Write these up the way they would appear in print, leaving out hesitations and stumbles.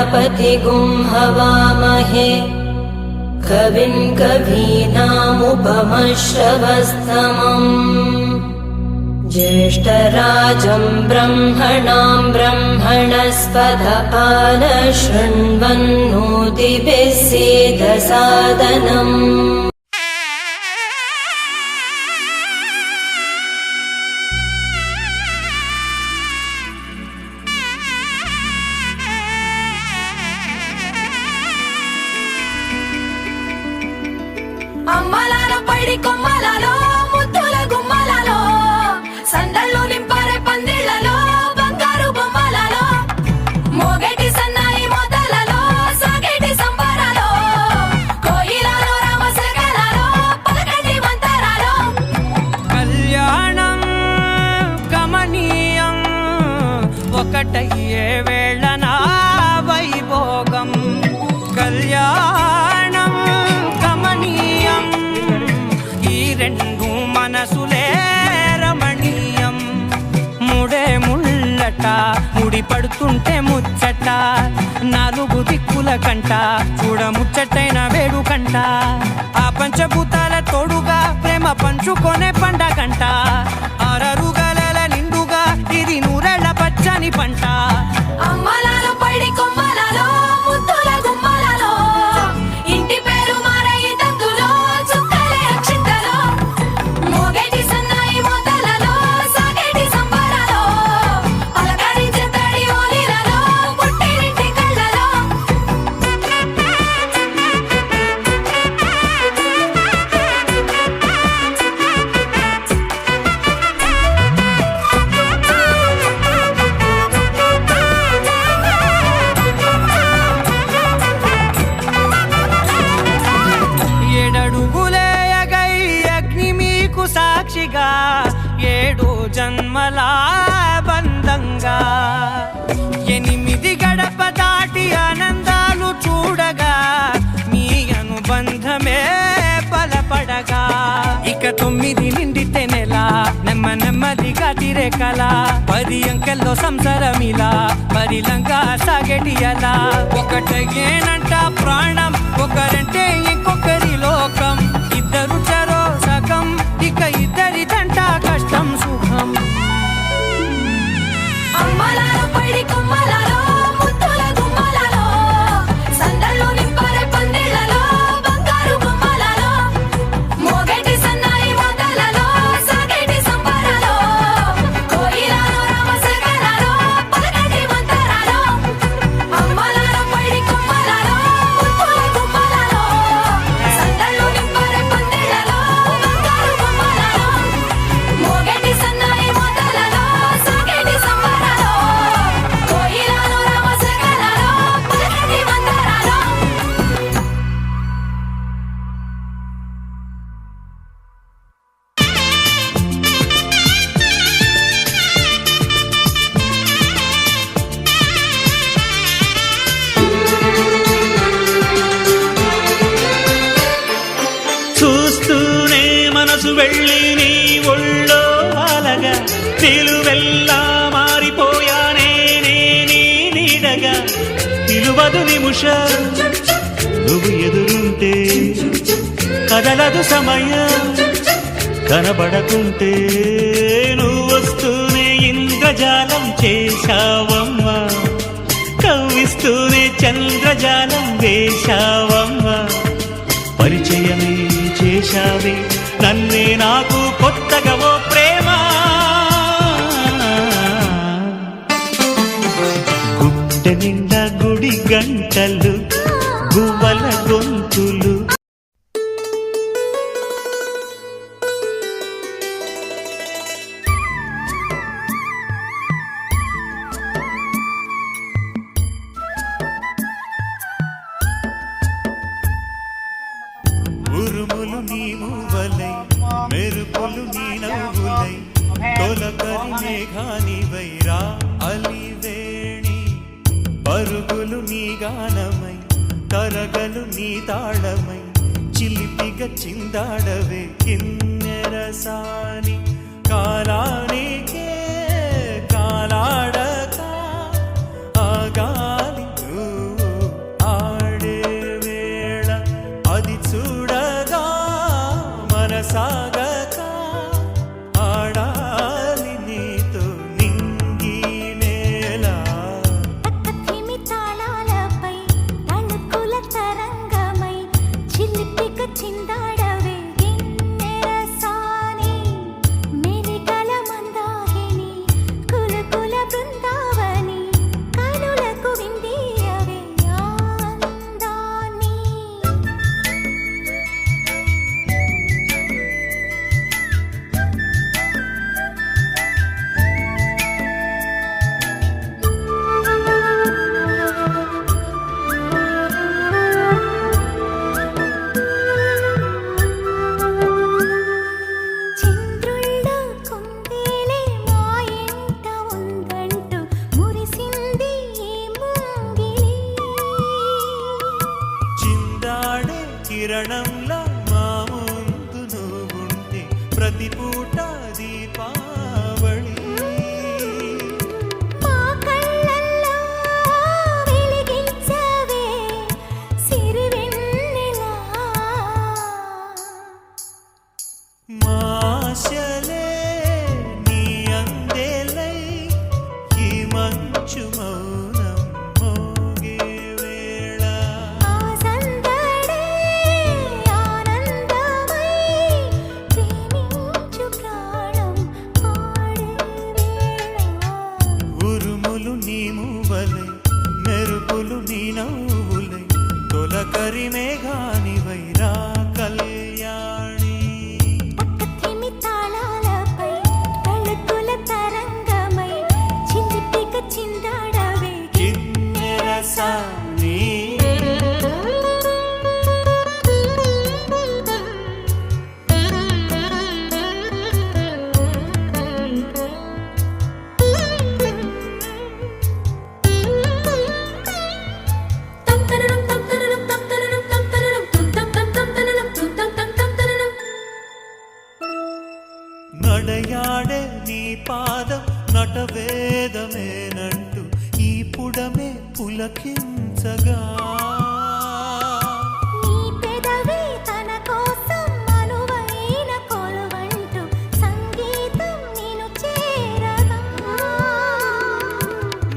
गणपतिगुं हवामहे कविं कवीनामुपमश्रवस्तमम् ज्येष्ठराजं ब्रह्मणां ब्रह्मणस्पत आनशृण्वन्नोतिभिः सीदसादनम्। అమ్మలాల పైడి కొమ్మలలో ముద్దుల గుమ్మలలో సందళ్ళు నింపరే పందిళ్లలో బంగారు బొమ్మలలో మోగేటి సన్నాయి మొదలలో సాగేటి సంబరాలో కోయిలలో రామశకలలో పలకండి మంతరాలో కళ్యాణం గమనీయం ఒకటయ్యే వేళ నా వైభోగం కళ్యాణం గమనీయం ఈ రెండు మనసులే రమణీయం ముడే ముళ్ళట ముడి పడుతుంటే ముచ్చట నాలుగు దిక్కుల కంట చూడ ముచ్చటైన వేడుకంట ఆ పంచభూతాల తోడుగా ప్రేమ పంచుకొనే పండగంట ఆరరుగల నిండుగా ఇది నూరెళ్ళ పచ్చని పంట అమ్మలాల పైడి కొమ్మలలో ముద్దుల గుమ్మలలో ఇంటి పేరు మారయి తందులో చుక్కలే అక్షింతలో మోగేటి సన్నాయి మొదలలో సాగేటి సంబరాలో పలకరించే తడి ఓలిలలో పుట్టినింటి కళ్ళలో ఏడడుగులేయగై అగ్ని మీకు సాక్షిగా ఏడు జన్మల బంధంగా ఎనిమిది గడప దాటి ఆనందాలు చూడగా మీ అనుబంధమే బలపడగా ఇక 9 నిండితే నెల నెమ్మదిగా తిరేకల 10 అంకెల్లో సంసారమిలా పరిలంగా సాగేటి అలా ఒకటేనంట ప్రాణం ఒకరంటే ఇంకొకరి లోకం ఇద్దరు చరో సగం ఇక ఇద్దరిదంట కష్టం సుఖం అమ్మలాల పైడి కొమ్మలలో ముద్దుల గుమ్మలలో సందళ్ళు నింపరే పందిళ్లలో బంగారు బొమ్మలలో మోగేటి సన్నాయి మొదలలో సాగేటి సంబరాలో కోయిలలో రామశకలలో పలకండి మంతరాలో అమ్మలాల పైడి కొమ్మలలో ముద్దుల గుమ్మలలో సందళ్ళు నింపరే పందిళ్లలో బంగారు బొమ్మలలో మోగేటి సన్నాయి మొదలలో సాగేటి సంబరాలో కోయిలలో రామశకలలో పలకండి మంతరాలో చూస్తూనే మనసు వెళ్ళి నీ ఒళ్ళో అలగా నిలువెల్లా మారిపోయానే నీ నీడగా నిలువదు నిమిషం నువ్వు ఎదురుంటే కదలదు సమయం కనబడకుంటే నువ్వు వస్తూనే ఇంద్రజాలం చేశావమ్మా కవ్విస్తూనే చంద్రజాలం వేశావమ్మా పరిచయమే చేశావే నన్నే నాకు కొత్తగా ఓ ప్రేమ గుడ్డ నిండా గుడి గంటలు గువ్వల గొంతులు ఉరుములు నీ మూవలై మెరుపులు నీ నవ్వులై తొలకరి మేఘానివై రా అలివేణి పరుగులు నీ గానమై తరగలు నీ తాళమై చిలిపిగా చిందాడవే కిన్నెరసాని కాలానికే కాలాడక ఆగాలి నువ్వు కిరణంలా మా ముందు నువ్వుంటే ప్రతి పూట దీపావళి. మా కళ్ళల్లో వెలిగించవే సిరివెన్నెలా. మా ఆశలే నీ అందేలై ఈ మంచు మౌనం మోగే వేళ. ఆ సందడే ఆనందమై ప్రేమించు ప్రాణం ఆడే వేళ. ఉరుములు నీ మూవలై మెరుపులు నీ నవ్వులై తొలకరి మేఘానివై రా కళ్యాణి. పక్కత్రిమి తాళాలపై తళుకుల తరంగమై చిలిపిక చిందాడవే కిన్నెర సాని నడయాడే నీ పాదం నటవేదమేనంటూ ఈ పుడమే పులకించగా. నీ పెదవి తన కోసం అనువైన కొలువంటూ సంగీతం నిన్ను చేరగా.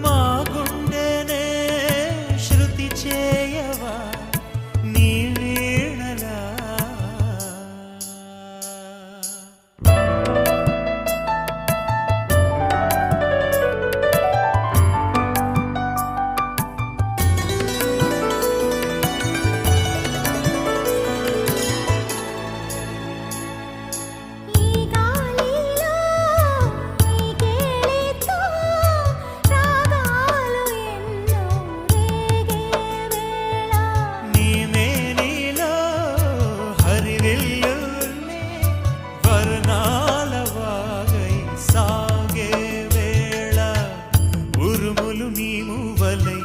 మా గుండెనే శృతి చేయవా నీ వీణలా. ఈ గాలిలో ఈ గేలితో రాగాలు ఎన్నో రేగే వేళ. నీ మేనిలో హరివిల్లుల్ని వర్ణాల వాగై సాగే వేళ. ఉరుములు నీ మూవలై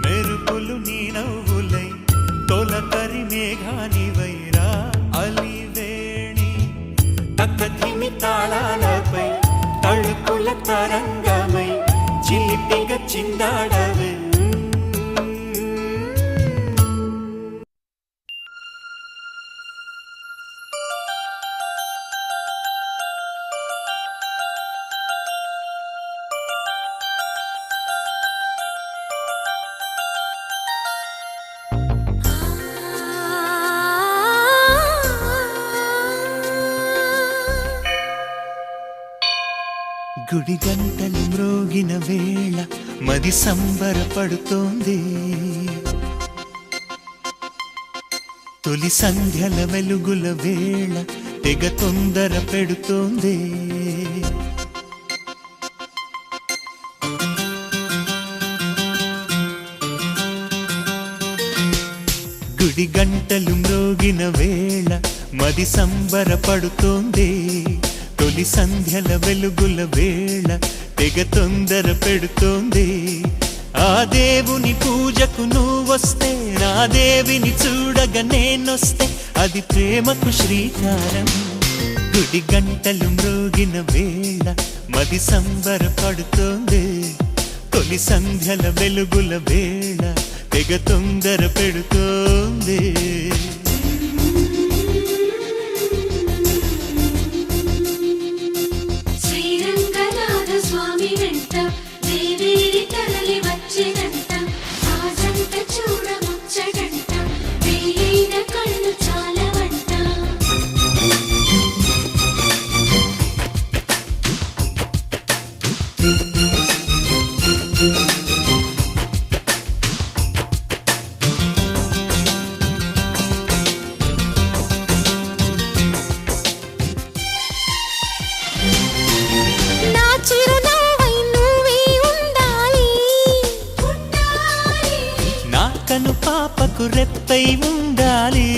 మెరుపులు నీ నవ్వులై తొలకరి మేఘానివై రా అలివేణి. తక్కధిమి తాళాలపై తళుకుల తరంగమై చిలిపిగ చిందాడవే. గుడి గంటలు మ్రోగిన వేళ మది సంబరపడుతోంది. తొలి సంధ్యల వెలుగుల వేళ తెగ తొందర పెడుతోంది. గుడి గంటలు మ్రోగిన వేళ మది సంబరపడుతోంది. తొలి సంధ్యల వెలుగుల వేళ తెగ తొందర పెడుతోంది. ఆ దేవుని పూజకు నువ్వొస్తే నా దేవిని చూడగా నేనొస్తే అది ప్రేమకు శ్రీకారం. గుడి గంటలు మ్రోగిన వేళ మది సంబరపడుతోంది. తొలి సంధ్యల వెలుగుల వేళ తెగ తొందర పెడుతోంది. శ్రీరంగనాథ స్వామి వెంట దేవేరి తరలి వచ్చినంట. ఆ జంట చూడముచ్చటంట వేయైన కళ్ళు చాలవంట. నా చిరునవ్వై నువ్వే ఉండాలి. నా కను పాపకు రెప్పై ఉండాలి.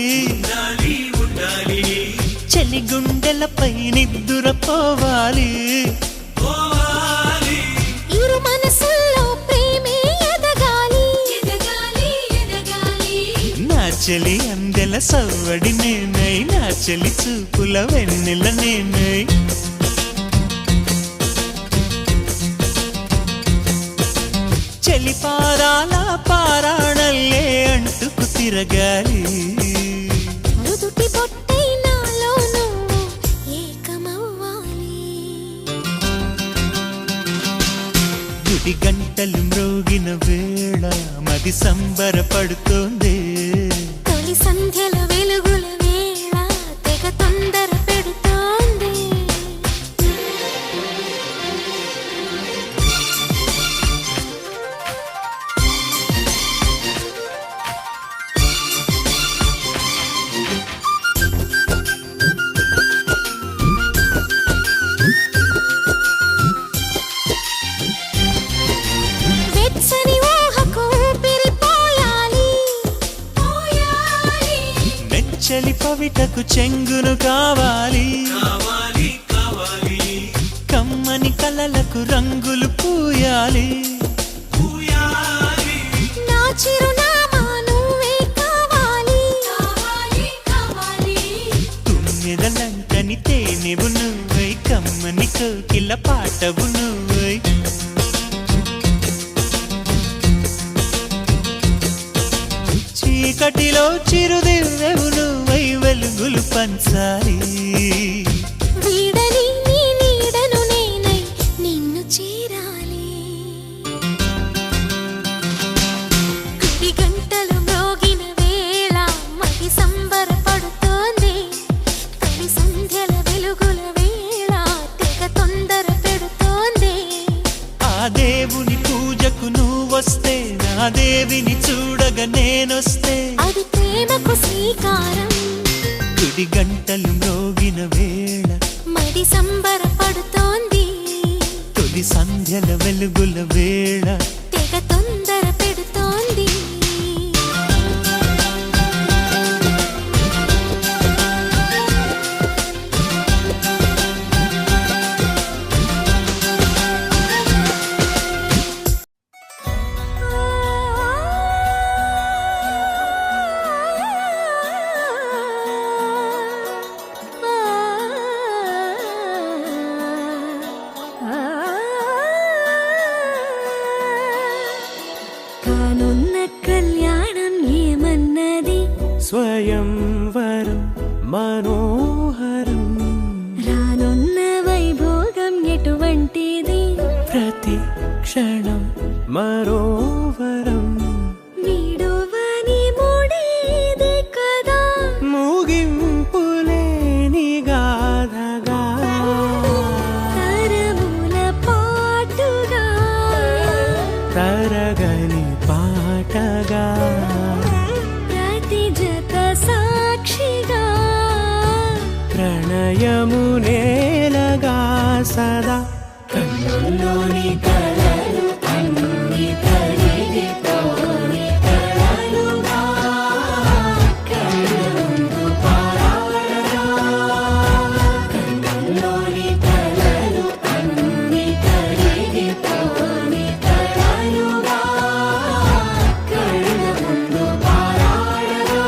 చలి గుండెలపై నిద్దురపోవాలి. ఇరు మనసుల్లో ప్రేమే ఎదగాలి. నా చెలి అందెల గుండెల సవ్వడి నేనై నా చెలి చూపుల వెన్నెల నేనై చెలి పారాల పారాణల్లే అంటుకు తిరగాలి నుదుటి బొట్టై నాలో నువ్వు ఏకమవ్వాలి గుడి గంటలు మ్రోగిన వేళ మది సంబరపడుతోంది తొలి సంధ్యల వెలుగుల వేళ తెగ తొందర పెడుతోంది వెచ్చని ఊహకు ఊపిరిపోయాలి నెచ్చలి పవిటకు చెంగును కావాలి కమ్మని కలలకు రంగులు పూయాలి నా చిరునామా నువ్వే కావాలి తుమ్మెదలంటని తేనెవు నువ్వై కమ్మని కోకిల పాటవు నువ్వై చీకటిలో చిరుదివ్వెవు నువ్వై వెలుగులు పంచాలి వీడని నీ నీడను నేనై నిన్ను చేరాలి గుడి గంటలు మ్రోగిన వేళ మది సంబరపడుతోంది తొలి సంధ్యల వెలుగుల వేళ తెగ తొందర పెడుతోంది ఆ దేవుని పూజకు నువ్వొస్తే నా దేవిని చూడగా నేనొస్తే అది ప్రేమకు శ్రీకారం గుడి గంటలు మ్రోగిన వేళ మది సంబరపడుతోంది తొలి సంధ్యల వెలుగుల వేళ తెగ తొందర పెడుతోంది కానున్న కళ్యాణం ఏమన్నది స్వయంవరం మనోహరం రానున్న వైభోగం ఎటువంటిది ప్రతి క్షణం మరోవరం వీడువని మూడేది కదా ముగింపులేని గాథగా తరముల పాటుగా తరగని పాటగా ప్రతి జత సాక్షిగా ప్రణయము నేలగా సదా కన్నుల్లోని కలలు అన్ని కరిగిపోని కలలుగా కళ్ళ ముందు పారాడగా కన్నుల్లోని కలలు అన్ని కరిగిపోని కలలుగా కళ్ళ ముందు పారాడగా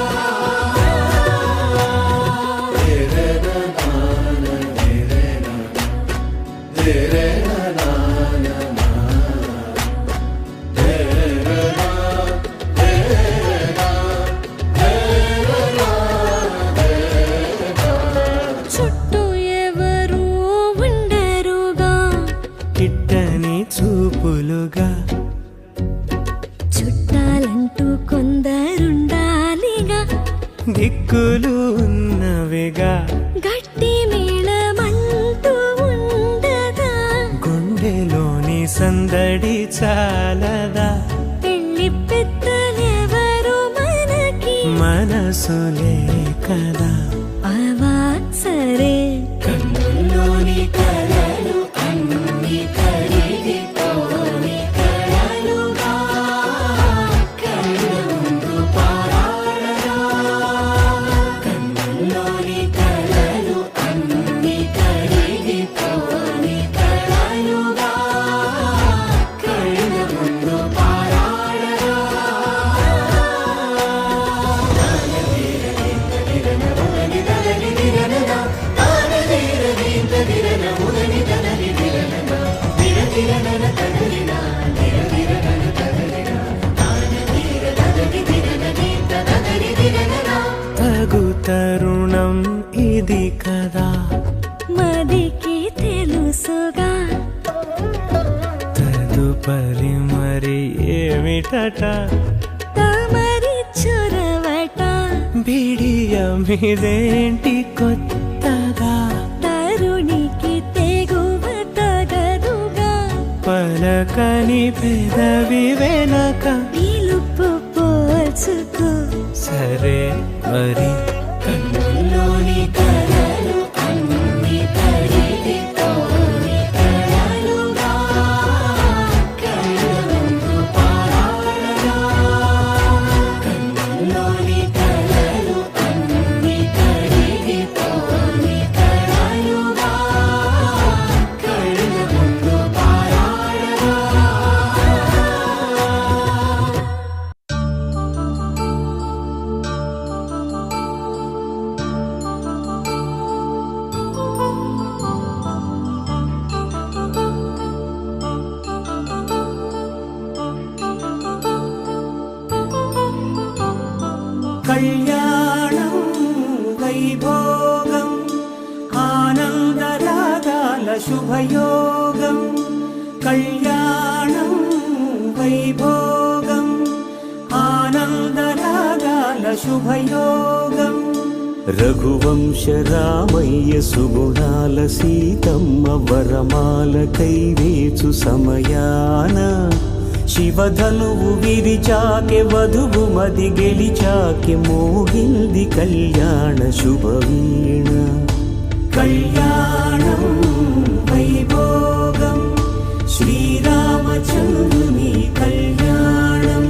చుట్టూ ఎవరు ఉండరుగా కిట్టని చూపులుగా చుట్టాలంటూ కొందరుండాలిగా దిక్కులు ఉన్నవిగా గట్టి మేళమంటూ ఉండదా గుండెలోని సందడి చాలదా పెళ్లి పెద్దలెవరు మనకి మనసులే కదా అవా సరే కన్నుల్లోని కలలు అన్ని కరిగిపోని కలలుగా కళ్ళ ముందు పారాడగా కన్నుల్లోని కలలు అన్ని కరిగిపోని కలలుగా కళ్ళ ముందు పారాడగా మరి ఏమిటట తమరి చొరవట బిడియమిదేంటి కొత్తగా తరుణికి తెగువ తగదుగా పలకని పెదవి వెనక పిలుపు పోల్చుకో సరే మరి కన్నుల్లోని కలలు అన్ని కరిగిపోని కలలుగా కళ్ళ ముందు పారాడగా కన్నుల్లోని కలలు అన్ని కరిగిపోని కలలుగా కళ్ళ ముందు పారాడగా కళ్యాణం వైభోగం ఆనందరాగాల శుభయోగం కళ్యాణం వైభోగం ఆనందరాగాల శుభయోగం రఘువంశ రామయ్య సుగుణాల సీతమ్మ వరమాల కైవేచు సమయాన శివధనువు విరిచాకె వధువు మది గెలిచాకె మోగింది కళ్యాణ శుభవీణ కళ్యాణం వైభోగం శ్రీరామచంద్రుని కళ్యాణం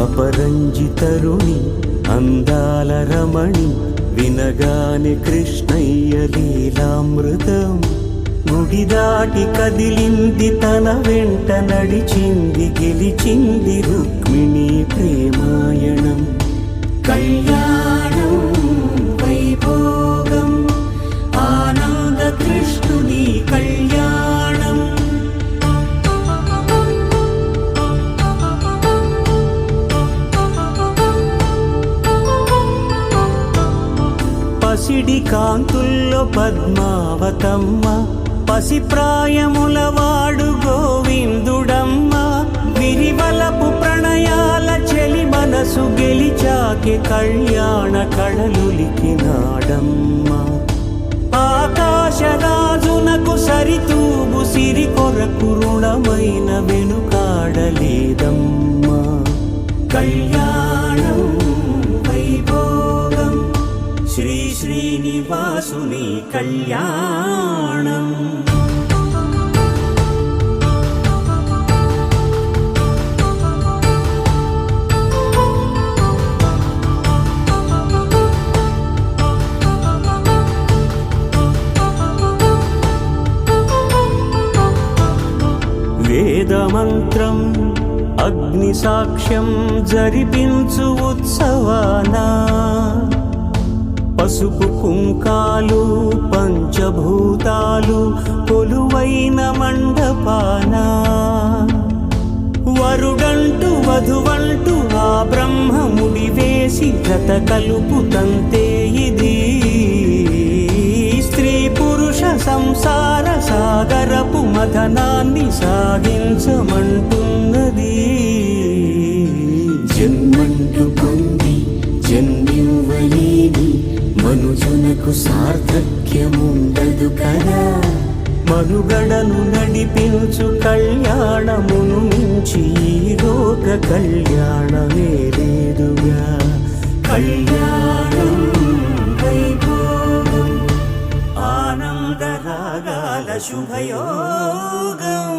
అపరంజి తరుణి అందాల రమణి వినగానే కృష్ణయ్య లీలామృతం గుడి దాటి కదిలింది తన వెంట నడిచింది గెలిచింది రుక్మిణి ప్రేమాయణం కళ్యాణం వైభోగం ఆనంద కృష్ణుని కళ్యాణం పసిడి కాంతుల్లో పద్మావతమ్మ పసిప్రాయముల వాడు గోవిందుడమ్మ విరివలపు ప్రణయాల చెలి మనసు గెలిచాకె కళ్యాణ కళలులికినాడమ్మ ఆకాశరాజునకు సరితూగు సిరి కొరకు రుణమైన వెనుకాడలేదమ్మా కళ్యాణం వైభోగం శ్రీ శ్రీనివాసుని కళ్యాణం వేదమంత్రం అగ్ని సాక్ష్యం జరిపించు ఉత్సవానా పసుపు కుంకాలు పంచభూతాలు కొలువైన మండపానా వరుడంటూ వధువంటూ ఆ బ్రహ్మముడి వేసి జత కలుపుతంతే ఇది స్త్రీ పురుష సంసార సాగరపు మథనాన్ని సాగించమంటున్నది జన్మంటూ పొంది జన్మివ్వలేని మనుజునకు సార్థక్యముండదు కదా మనుగడను నడిపించు కళ్యాణమును మించి ఈ లోక కళ్యాణమే లేదుగా కళ్యాణం వైభోగం ఆనంద రాగాల శుభయోగం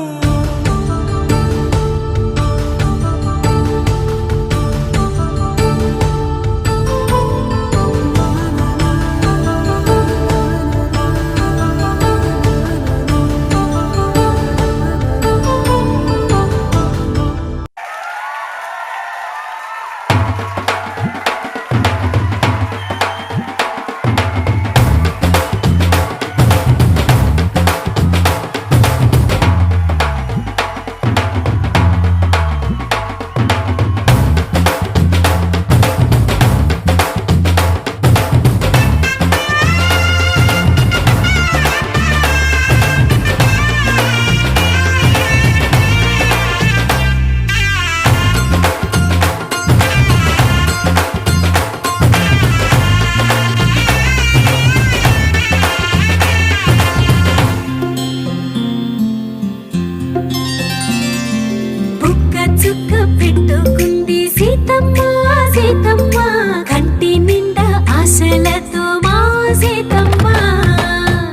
సీతమ్మ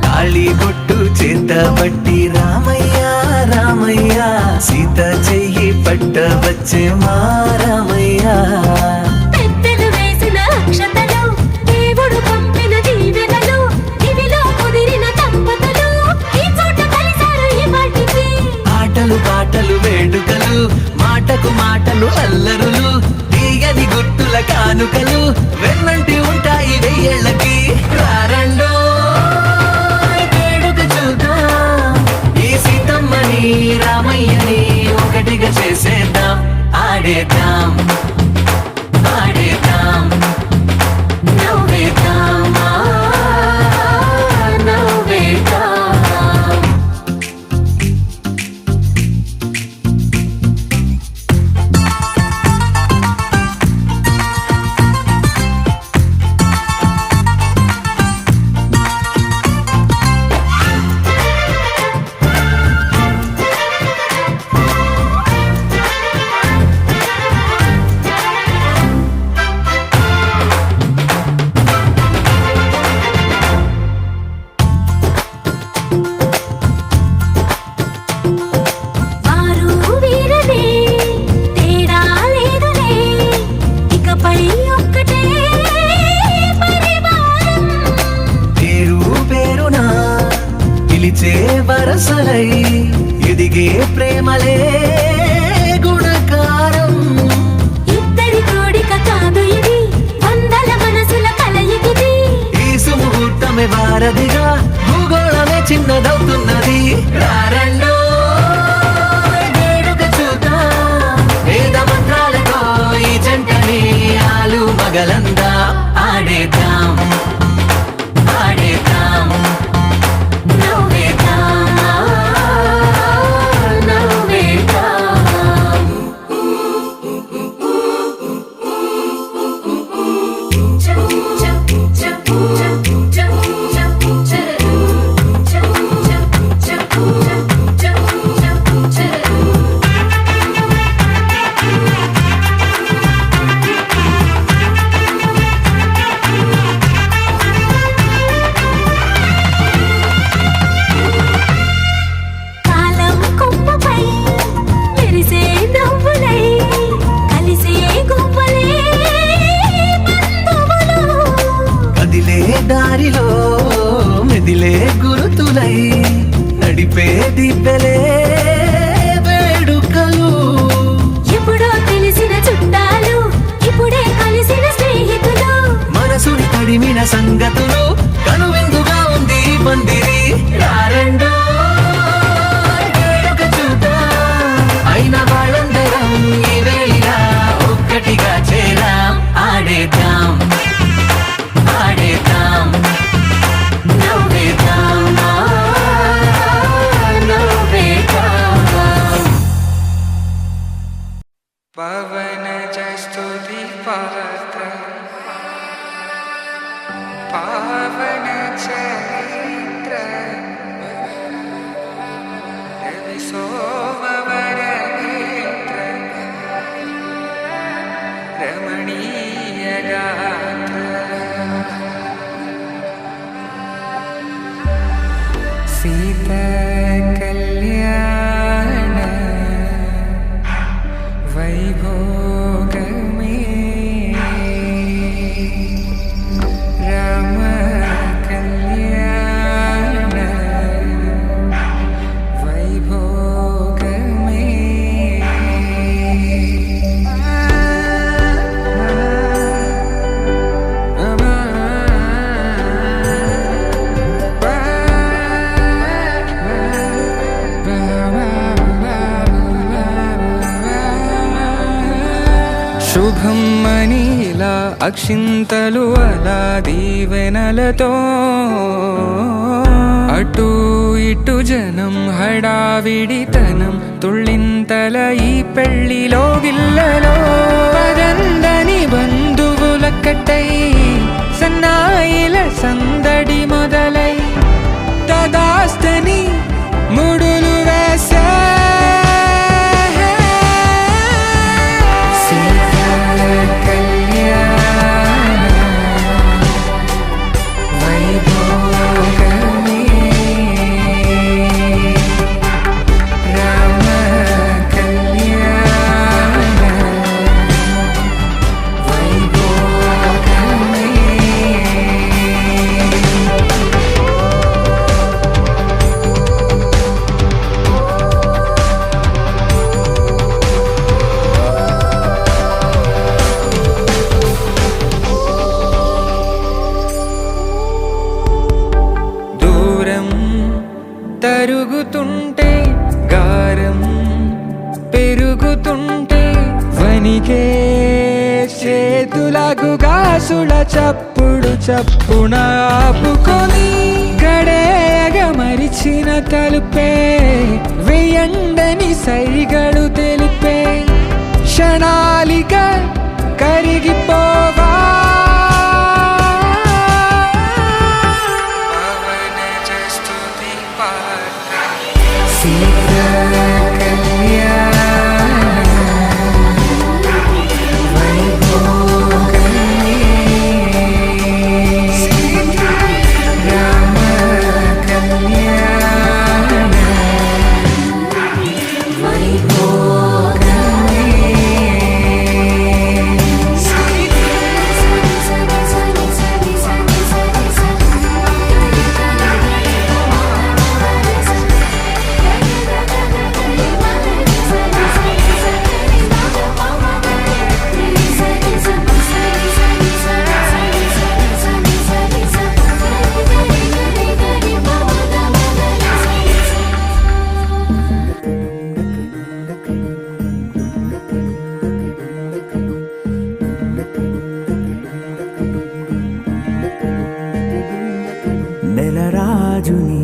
తాళి బొట్టు చేతబట్టి రామయ్య రామయ్య సీత చెయ్యి పట్ట వచ్చే మా రామయ్య పెద్దలు వేసిన అక్షతలు దేవుడు పంపిన దీవెనలు ఇవిలో కుదిరిన దంపతులు ఈ చోట కలిసారు ఈ పాటికి ఆటలు పాటలు వేడుకలు మాటకు మాటలు అల్లరులు తీయని గుర్తుల కానుకలు వెన్నంటి ఉంటాయి వెయ్యేళ్ళకి రారండో వేడుక చూద్దాం ఈ సీతమ్మని రామయ్యని ఒకటిగా చేసేద్దాం ఆడేద్దాం ఆడేద్దాం నవ్వేద్దాం నవ్వేద్దాం వారు వీరలే తేడా లేదులే ఇకపై ఒక్కటే పరివారం పేరు పేరునా పిలిచే వరసలై ఎదిగే ప్రేమలే గుణకారం ఇద్దరి కోడిక కాదు ఇది వందల మనసుల కలయికిది ఈ సుముహూర్తమే వారధిగా భూగోళమే చిన్నదవుతున్నది రారండో వేడుక చూద్దాం వేద మంత్రాలతో ఈ జంటని ఆలు మగలందా ఆడేద్దాం ఆడేద్దాం నవ్వేద్దాం నవ్వేద్దాం కాలం కొమ్మపై మెరిసే నవ్వులై కలిసే గువ్వలే బంధువులు కదిలే దారిలో మెదిలే గురుతులై నడిపే దిబ్బెలే వేడుకలు ఎప్పుడో తెలిసిన చుట్టాలు ఇప్పుడే కలిసిన స్నేహితులు మనసుని తడిమిన సంగతులు కనువిందుగా ఉంది ఈ పందిరి రారండో వేడుక చూద్దాం అయిన వాళ్ళందరం ఈ వేళ ఒక్కటిగా చేరాం ఆడేద్దాం ఆడేద్దాం నవ్వేద్దాం నవ్వేద్దాం పవన స్తుతి పాత్ర పావన చరిత్ర రవి సోమవర నేత్ర రమణీయ గాత్ర సీత కళ్యాణ వైభోగమే రామ కళ్యాణ వైభోగమే శుభం మనీలా అక్షింతలు అలా దీవెనలతో అటు ఇటు జనం హడావిడితనం తుళ్ళింతల ఈ పెళ్లిలో గిల్లలో పదందని బంధువులక్కటై సన్నాయిల సందడి మొదలై తదాస్తని ముడులు వేసా కళ్యాణ వై తరుగుతుంటే గారం పెరుగుతుంటే వనికే చేతులకు గాసుల చప్పుడు చప్పున ఆపుకొని గడేయగ మరిచిన తలుపే వేయండని సైగడు తెలిపే క్షణాలిక కరిగిపోవా నెలరాజుని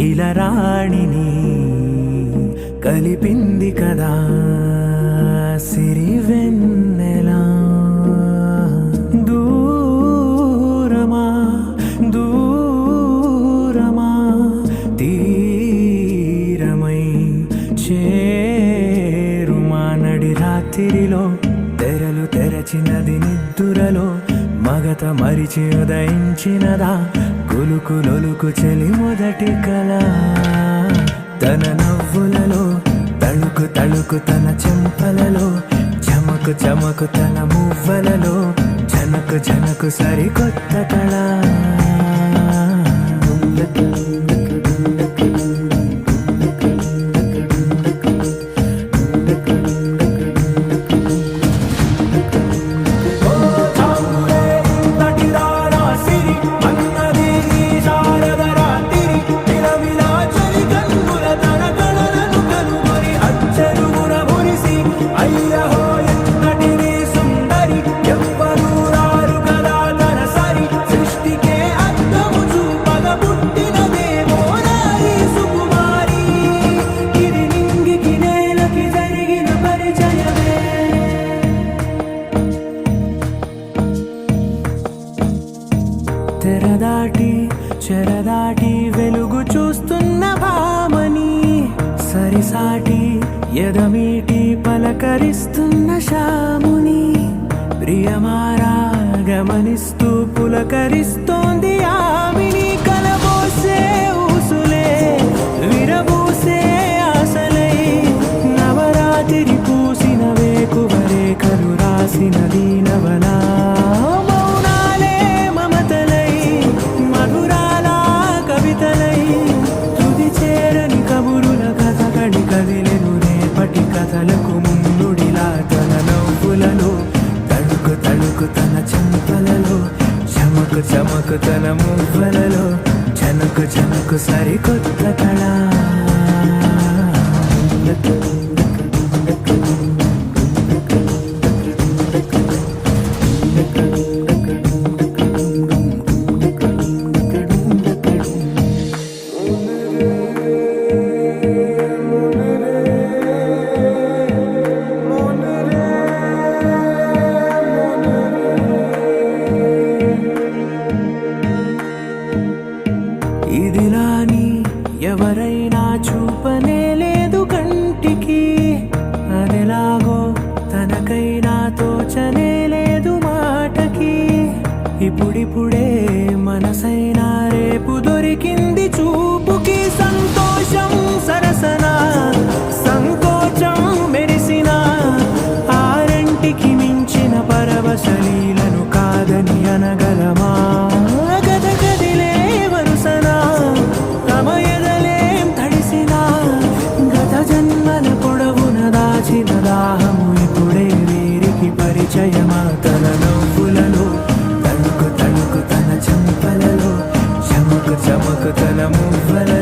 ఇలరాణిని కలిపింది కదా సిరివెన్నెలా దూరమా దూరమా తీరమై చేరుమా నడి రాత్రిలో తెరలు తెరచినది నిద్దురలో మగత మరిచి ఉదయించినదా కులుకు లొలుకు చెలి మొదటి కళ తన నవ్వులలో తళుకు తళుకు తన చెంపలలో చమకు చమకు తన మువ్వలలో జనకు జనకు సరికొత్త కళ తెరదాటి చెరదాటి వెలుగు చూస్తున్న భామని సరిసాటి ఎదమీటి పలకరిస్తున్న శాముని ప్రియమారా గమనిస్తూ పులకరిస్తోంది ఆమిని కలబోసే ఊసులే విరబూసే ఆశలై నవరాత్రి పూసిన వేకువరేఖలు రాసిన దీనవలా కథలకు ముందుడిలా తన నవ్వులలో తళుకు తళుకు తన చెంపలలో చమకు చమకు తన మువ్వలలో జనకు జనకు సరికొత్త కళ ఇదిలాని ఎవరైనా చూపనే లేదు కంటికి అదెలాగో తనకైనా తోచనే లేదు మాటకి ఇప్పుడిప్పుడే మనసైనా రేపు దొరికింది చూపుకి సంతోషం సరసన సంకోచం మెరిసిన ఆరంటికి మించిన పరవశలీలను కాదని అనగలమా గద గదిలే వరుసనా తమ ఎదలేం తడిసినా గత జన్మల పొడవున దాచిన దాహము ఇప్పుడే వీరికి పరిచయమా తన నవ్వులలో తణుకు తణుకు తన చెంపలలో చమకు చమకు తన మువ్వలలో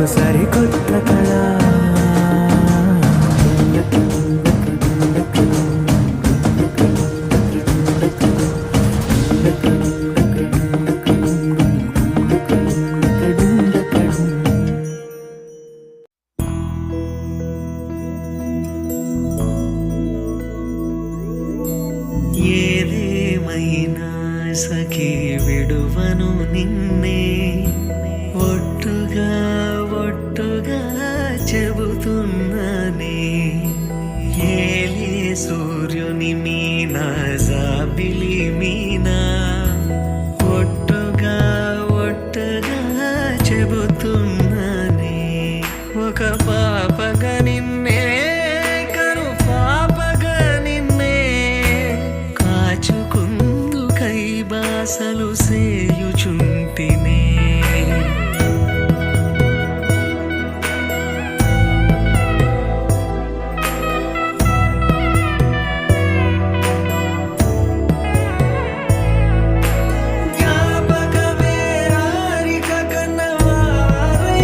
సరికొత్త కళ. ఏదేమైనా సఖీ విడువను నిన్నే ఒట్టుగా ఒట్టుగా చెబుతున్నానే. ఏలే సూర్యుని మీనా జాబిలి మీనా ఒట్టుగా ఒట్టుగా చెబుతున్నానే. ఒక పాపగా నిన్నే కను పాపగా నిన్నే కాచుకుందు కై బాసలు సేయుచుంటినే. జ్ఞాపకమే రారిక కన్నవారై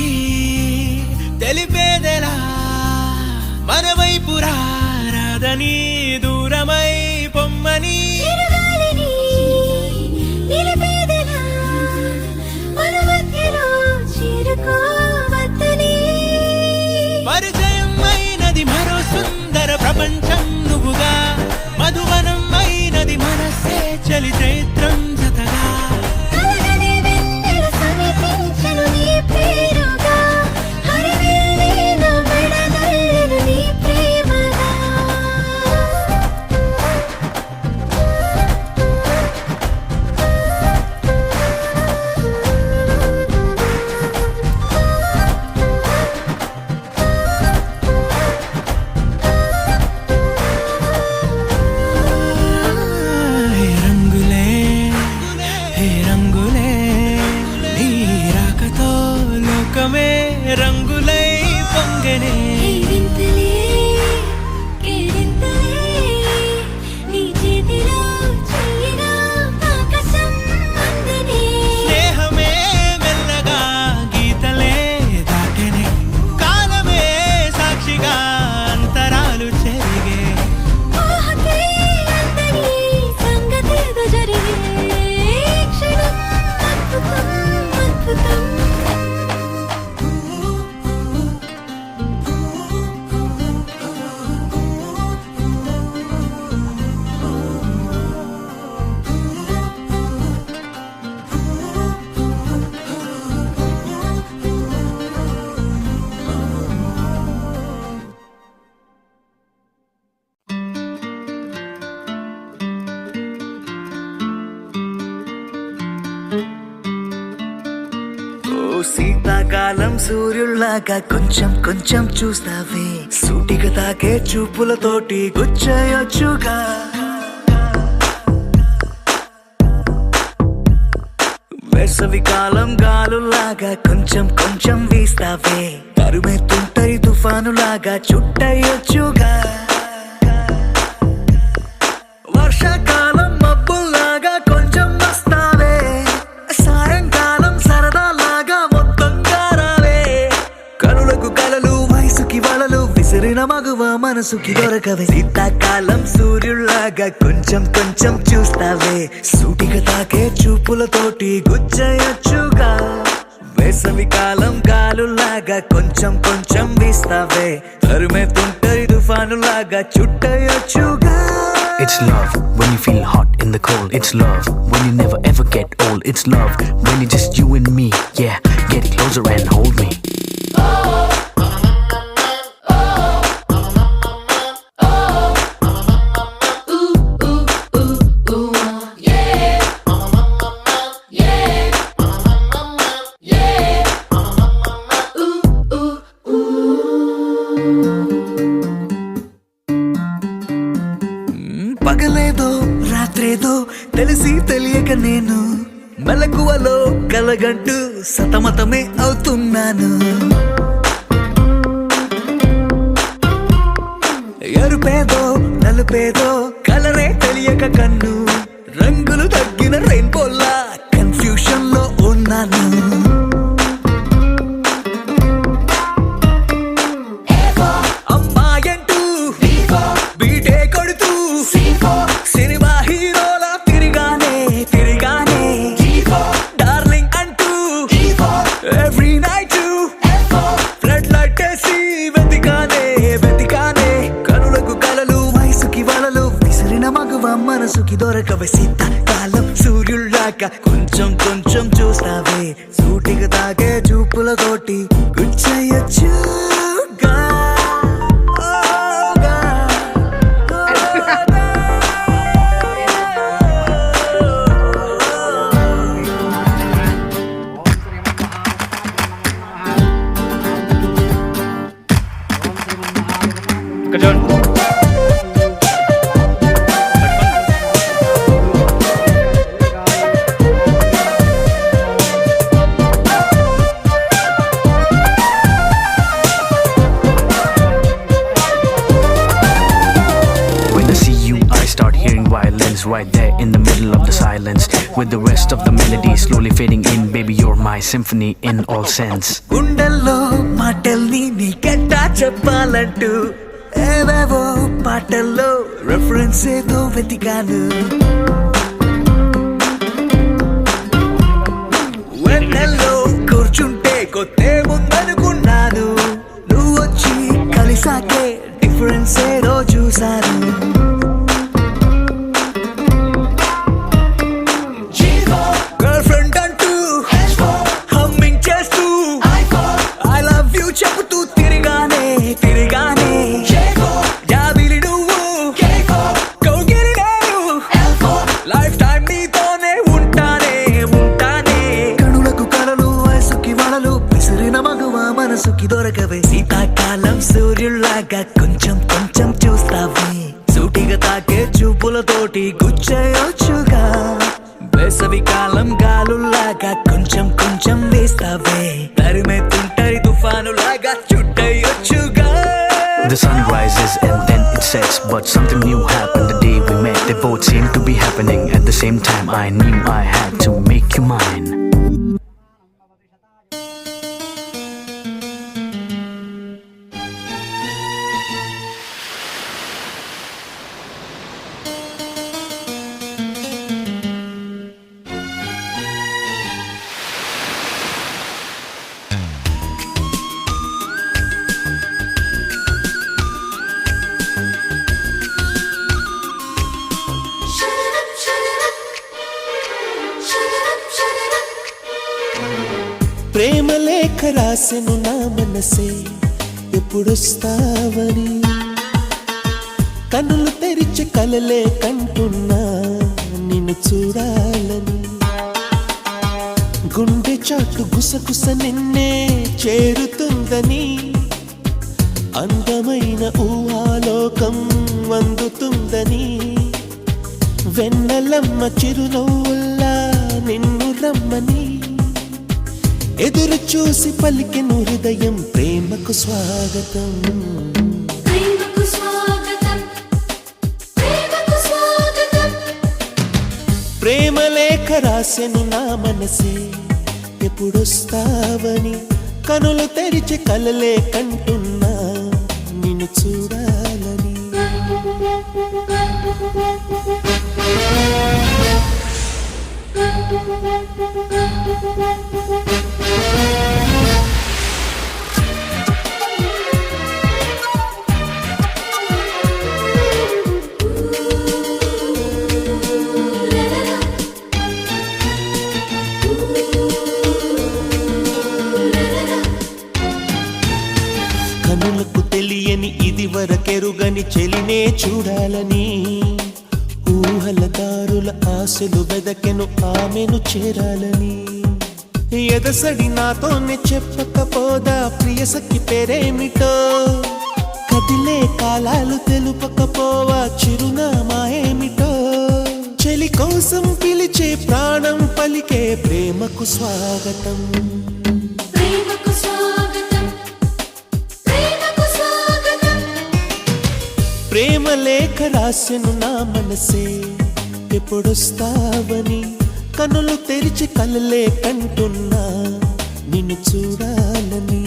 మనకి తెలిపేదెలా మన వైపు రాదని దూరమై పొమ్మని చిరుగాలిని నిలిపేదెలా మన మధ్యలో చేరుకోవద్దని పరిచయం అయినది మరో సుందర ప్రపంచం నువ్వుగా మధువనం అయినది మనసే చలి చైత్రం జతగా కలగని వెన్నెల సమీపించను నీ పేరుగా హరివెల్లి నా మెడనల్లను నీ ప్రేమగా హే రంగులే హే రంగులే నీ రాకతో లోకమే రంగులై పొంగనే కేరింతలే కేరింతలే నీ చేతిలో చెయ్యిగా ఆకాశం అందనే స్నేహమే మెల్లగా గీతలే దాటెనే కాలమే సాక్షిగా అంతరాలు చెరిగే ఊహకే అందని సంగతేదో జరిగే క్షణం అద్భుతం అద్భుతం ఓ శీతాకాలం సూర్యుల్లాగా కొంచెం కొంచెం చూస్తావే సూటిగా తాకే చూపులతోటి గుచ్చేయొచ్చుగా వేసవి కాలం గాలులాగా కొంచెం కొంచెం వీస్తావే తరుమెత్తుంటరి తుఫానులాగా చుట్టయొచ్చుగా వర్షాకాలం మబ్బుల్లాగా కొంచెం వస్తావే సాయంకాలం సరదాలాగా మొత్తంగా రావే కనులకు కలలు వయసుకి వలలు విసిరిన మగువ మనసుకి దొరకవే శీతాకాలం సూర్యుల్లాగా కొంచెం కొంచెం చూస్తావే సూటిగా తాకే చూపులతోటి గుచ్చేయొచ్చుగా వేసవి కాలం గాలులాగా కొంచెం కొంచెం వీస్తావే తరుమెత్తుంటరి తుఫానులాగా చుట్టయొచ్చుగా It's love when you feel hot in the cold. It's love when you never ever get old. It's love when it's just you and me. Yeah, get closer and hold me. పగలేదో రాత్రేదో తెలిసి తెలియక నేను మెలకువలో కలగంటూ సతమతమే అవుతున్నాను ఎరుపేదో నలుపేదో కలరే తెలియక కన్ను రంగులు తగ్గిన రెయిన్బోలా confusion లో ఉన్నాను అమ్మాయంటూ బీటే కొడుతూ సినిమా హీరోలా తిరిగానే డార్లింగ్ అంటూ ఎవ్రీ నైట్ ఫ్లడ్ లైట్ వేసి వెతికానే కనులకు కలలు వయసుకి వలలు విసిరిన మగువ మనసుకి దొరకవే శీతాకాలం సూర్యుల్లాగా కొంచెం కొంచెం చూస్తావే సూటిగా తాగే చూపులతోటి గుచ్చేయొచ్చుగా right there in the middle of the silence, with the rest of the melody slowly fading in. Baby, you're my symphony in all sense. గుండెల్లో మాటల్ని నీకెట్టా చెప్పాలంటూ ఏవేవో పాటల్లో రెఫరెన్స్ ఏదో వెతికాను. వెన్నెల్లో కూర్చుంటే కొత్తే ముందనుకున్నాను. నువ్వు వచ్చి కలిసాకే డిఫరెన్స్ ఏదో చూశాను. గర్ల్ ఫ్రెండ్ అంటూ హమ్మింగ్ చేస్తూ ఐ లవ్ యూ చెబుతూ తిరిగానే యాదిలి నువ్వు కౌగిలి నేను లైఫ్ టైం నీతోనే ఉంటానే కనులకు కలలు వయసుకి వలలు విసిరిన మగువ మనసుకి దొరకవే. శీతాకాలం సూర్యుల్లాగా కొంచెం చూస్తావే. సూటిగా తాకే చూపులతోటి గుచ్చేయొచ్చుగా. వేసవి కాలం గాలుల్లాగా కొంచెం వేస్తావే. తరిమెత్తుంటరి తుఫానులాగా చుట్టయొచ్చుగా. The sun rises and then it sets, but something new happened the day we met. They both seemed to be happening at the same time. I knew I had to make you mine. ప్రేమ లేఖ రాసెను నా మనసే ఎప్పుడొస్తావని, కన్నులు తెరిచి కలలే కంటున్నా నిన్ను చూడాలని. గుండె చాటు గుసగుస నిన్నే చేరుతుందని, అందమైన ఊహాలోకం అందుతుందని, వెన్నెలమ్మ చిరునవ్వుల్లా నిన్ను రమ్మని ఎదురు చూసి పలికెను హృదయం. ప్రేమకు స్వాగతం, ప్రేమకు స్వాగతం, ప్రేమకు స్వాగతం. ప్రేమ లేఖ రాసెను నా మనసే ఎప్పుడొస్తావని, కనులు తెరిచి కలలే కంటున్నా నిన్ను చూడాలని. కనులకు తెలియని ఇది వరకెరుగని చెలినే చూడాలని, ఊహల దారుల ఆశలు వెదకెను ఆమెను చేరాలని. ఎదసడి నాతోనే చెప్పకపోదా ప్రియసఖి పేరేమిటో, కదిలే కాలాలు తెలుపకపోవా చిరునామా ఏమిటో. చెలి కోసం పిలిచే ప్రాణం పలికే ప్రేమకు స్వాగతం, ప్రేమకు స్వాగతం, ప్రేమకు స్వాగతం. ప్రేమ లేఖ రాసెను నా మనసే ఎప్పుడొస్తావని, కనులు తెరిచి కలలే కంటున్నా నిన్ను చూడాలని.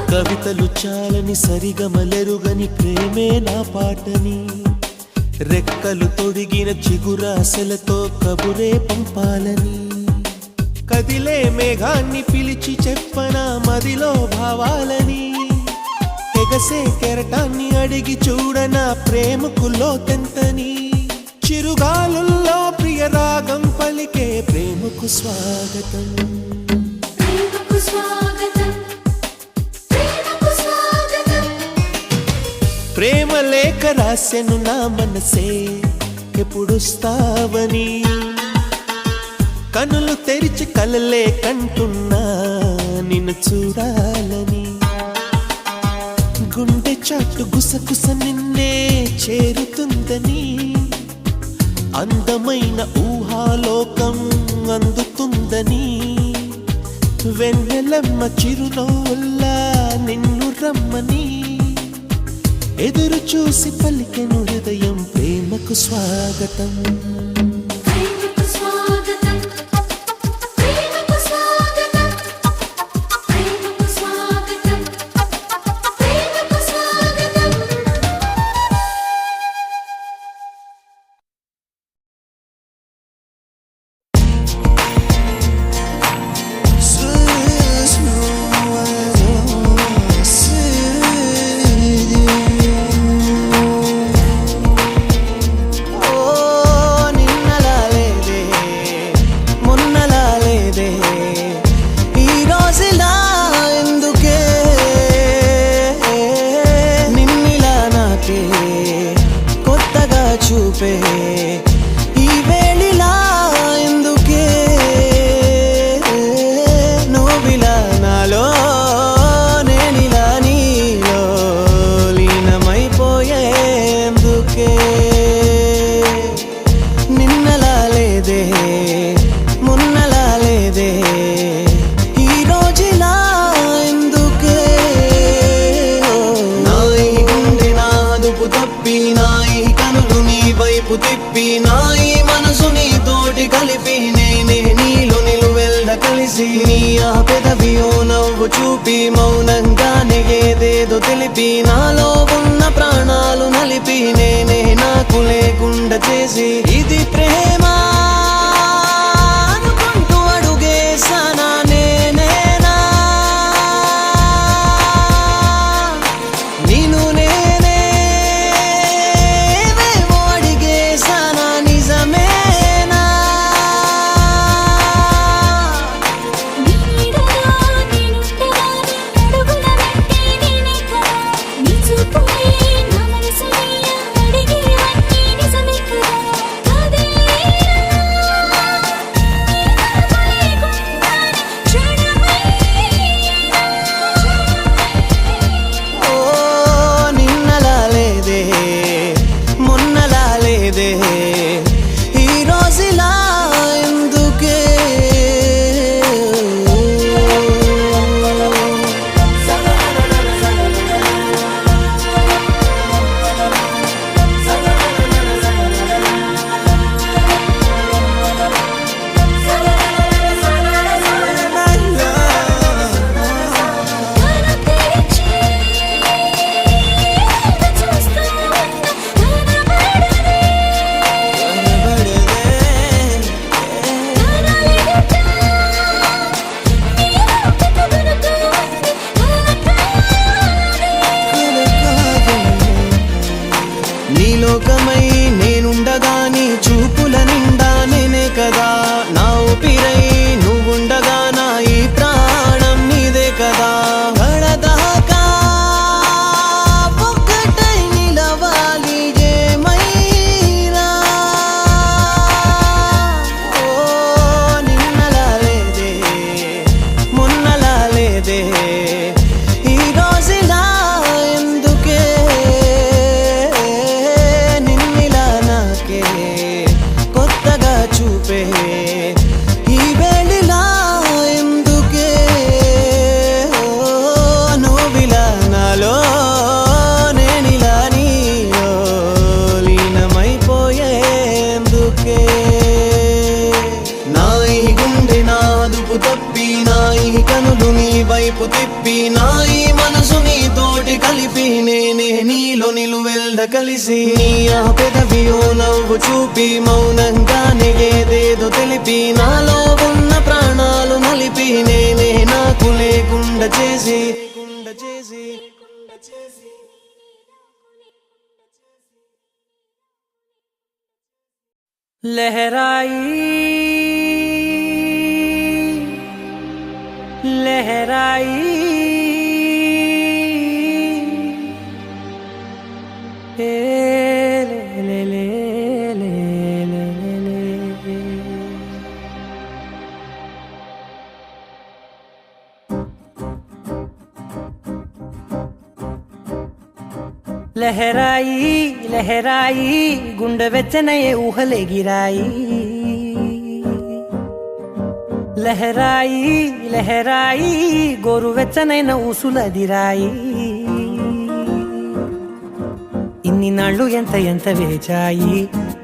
కవితలు చాలని సరిగమలెరుగని ప్రేమే నా పాటని, రెక్కలు తొడిగిన చిగురాశలతో కబురే పంపాలని. కదిలే మేఘాన్ని పిలిచి చెప్పన మదిలో భావాలని, ఎగసే కెరటాన్ని అడిగి చూడన ప్రేమకు లోతెంతని. చిరుగాలుల్లో ప్రియ రాగం పలికే ప్రేమకు స్వాగతం, ప్రేమకు స్వాగతం, ప్రేమకు స్వాగతం. ప్రేమ లేఖ రాసెను నా మనసే ఎప్పుడొస్తావని కనులు తెరిచి కలలే కంటున్నా నిన్ను చూడాలని గుండె చాటు గుసగుస నిన్నే చేరుతుందని అందమైన ఊహాలోకం అందుతుందని వెన్నెలమ్మ చిరునవ్వుల్లా నిన్ను రమ్మని ఎదురు చూసి పలికెను హృదయం ప్రేమకు స్వాగతం ప్రేమకు స్వాగతం ప్రేమకు స్వాగతం ప్రేమకు స్వాగతం ప్రేమకు స్వాగతం చూపే ఈ వేళిలా ఎందుకే నువ్విలా నాలో నేనిలా నీలో లీనమైపోయేందుకే నిన్నలా లేదే మొన్నలా లేదే ఈ రోజులా ఎందుకే నా ఈ గుండె నాదుపు తప్పి నా ఈ కనులు నీ వైపు తిప్పి నా ఈ మనసు నీ తోటి కలిపి నేనే నీలో నిలువెల్లా కలిసి నీ ఆ పెదవి ఓ నవ్వు చూపి మౌనంగానే ఏదేదో తెలిపి నాలో ఉన్న ప్రాణాలు నలిపి నేనే నాకు లేకుండా చేసి ఇది ప్రేమ అనుకుంటూ అడుగేసానా నేనేనా నిన్ను నేనే ఏవేవో అడిగేసానా నిజమేనా నీ నీడలో నేనుండగా నీ అడుగుల వెంటే నేనే కదా నీ చూపులే నా మనసుని అడిగేవన్నీ నిజమే కదా ఓ నిన్నలా లేదే మొన్నలా లేదే ఈ రోజులా ఎందుకే నీలోకమై నేనుండగా నీ చూపుల నిండా నేనే కదా నా ఊపిరై నువ్వుండగా నా ఈ ప్రాణం నీదే కదా గడదాకా ఒక్కటై నిలవాలి ఏమైనా ఓ నిన్నలా లేదే మొన్నలా లేదే ఈ రోజులా ఎందుకే నిన్నిలా నాకే కొత్తగా చూపే ఈ వేళిలా ఎందుకే ఓ నువ్విలా నాలో నేనిలా నీలో లీనమైపోయేందుకే నా ఈ గుండె నాదుపు తప్పి నా ఈ కనులు నీ వైపు తిప్పి నా ఈ మనసు నీ తోటి కలిపి నేనే నీలో నిలువెల్లా కలిసి నీ ఆ పెదవి ఓ నవ్వు చూపి మౌనంగానే ఏదేదో తెలిపి నాలో ఉన్న ప్రాణాలు నలిపి నేనే నాకు లేకుండా చేసి लहराई ए ले ले ले ले లహరాయి లహరాయి గుండె వెచ్చనయే ఊహలెగిరాయి లహరాయి లహరాయి గోరు వెచ్చనైన ఊసులదిరాయి ఇన్ని నాళ్ళు ఎంత వేచాయి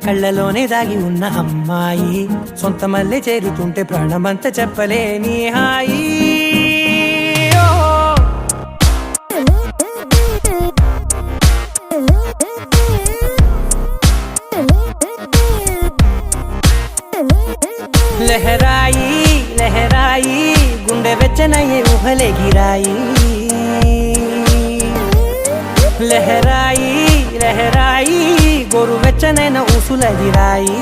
కళ్ళలోనే దాగి ఉన్న అమ్మాయి సొంత మల్లె చేరుతుంటే ప్రాణమంతా చెప్పలేని హాయి లహరాయి లహరాయి గుండె వెచ్చనయ్యే ఊహలెగిరాయి లహరాయి లహరాయి గోరు వెచ్చనైన ఊసులదిరాయి